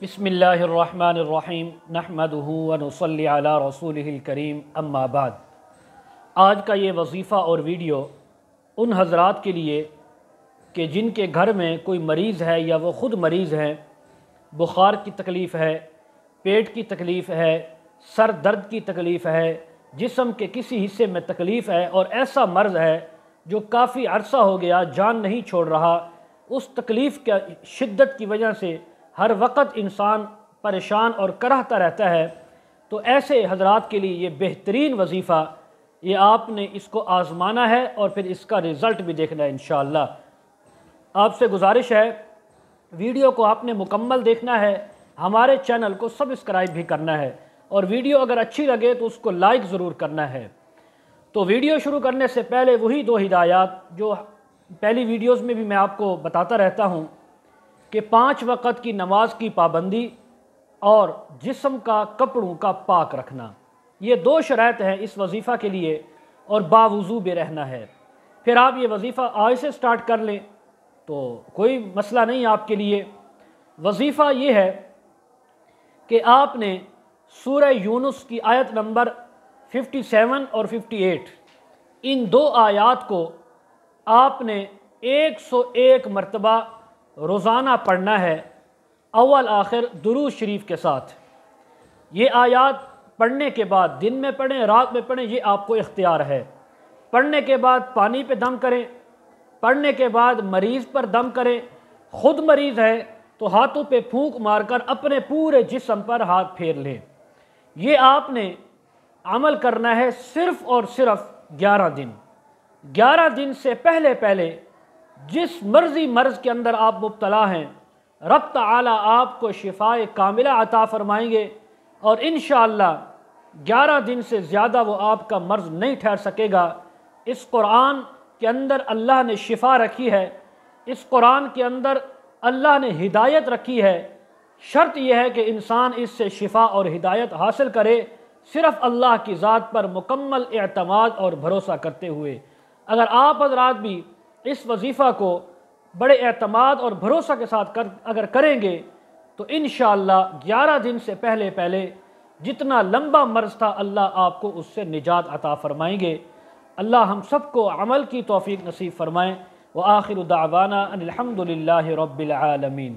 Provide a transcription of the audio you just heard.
بسم اللہ الرحمن الرحیم نحمدہ ونصلی علی رسولہ الکریم اما بعد۔ آج کا یہ وظیفہ اور ویڈیو ان حضرات کے لیے کہ جن کے گھر میں کوئی مریض ہے یا وہ خود مریض ہیں، بخار کی تکلیف ہے، پیٹ کی تکلیف ہے، سر درد کی تکلیف ہے، جسم کے کسی حصے میں تکلیف ہے اور ایسا مرض ہے جو کافی عرصہ ہو گیا جان نہیں چھوڑ رہا۔ اس تکلیف کی شدت کی وجہ سے ہر وقت انسان پریشان اور کرہتا رہتا ہے، تو ایسے حضرات کے لیے یہ بہترین وظیفہ، یہ آپ نے اس کو آزمانا ہے اور پھر اس کا رزلٹ بھی دیکھنا ہے انشاءاللہ۔ آپ سے گزارش ہے، ویڈیو کو آپ نے مکمل دیکھنا ہے، ہمارے چینل کو سبسکرائب بھی کرنا ہے اور ویڈیو اگر اچھی لگے تو اس کو لائک ضرور کرنا ہے۔ تو ویڈیو شروع کرنے سے پہلے وہی دو ہدایات جو پہلی ویڈیوز میں بھی میں آپ کو بتاتا رہتا ہوں کہ 5 وقت کی نماز کی پابندی اور جسم کا کپڑوں کا پاک رکھنا، یہ 2 شرائط ہیں اس وظیفہ کے لیے، اور باوضو بھی رہنا ہے۔ پھر آپ یہ وظیفہ آج سے سٹارٹ کر لیں تو کوئی مسئلہ نہیں آپ کے لیے۔ وظیفہ یہ ہے کہ آپ نے سورہ یونس کی آیت نمبر 57 اور 58 ان 2 آیات کو آپ نے 101 مرتبہ روزانہ پڑھنا ہے، اول آخر درود شریف کے ساتھ۔ یہ آیات پڑھنے کے بعد دن میں پڑھیں، رات میں پڑھیں، یہ آپ کو اختیار ہے۔ پڑھنے کے بعد پانی پہ دم کریں، پڑھنے کے بعد مریض پر دم کریں، خود مریض ہے تو ہاتھوں پہ پھونک مار کر اپنے پورے جسم پر ہاتھ پھیر لیں۔ یہ آپ نے عمل کرنا ہے صرف اور صرف 11 دن۔ 11 دن سے پہلے جس مرضی مرض کے اندر آپ مبتلا ہیں، رب تعالی آپ کو شفائے کاملہ عطا فرمائیں گے، اور انشاءاللہ 11 دن سے زیادہ وہ آپ کا مرض نہیں ٹھہر سکے گا۔ اس قرآن کے اندر اللہ نے شفا رکھی ہے، اس قرآن کے اندر اللہ نے ہدایت رکھی ہے۔ شرط یہ ہے کہ انسان اس سے شفا اور ہدایت حاصل کرے، صرف اللہ کی ذات پر مکمل اعتماد اور بھروسہ کرتے ہوئے۔ اگر آپ حضرات بھی اس وظیفہ کو بڑے اعتماد اور بھروسہ کے ساتھ اگر کریں گے تو انشاءاللہ 11 دن سے پہلے جتنا لمبا مرض تھا اللہ آپ کو اس سے نجات عطا فرمائیں گے۔ اللہ ہم سب کو عمل کی توفیق نصیب فرمائیں۔ وآخر دعوانا ان الحمد للہ رب العالمین۔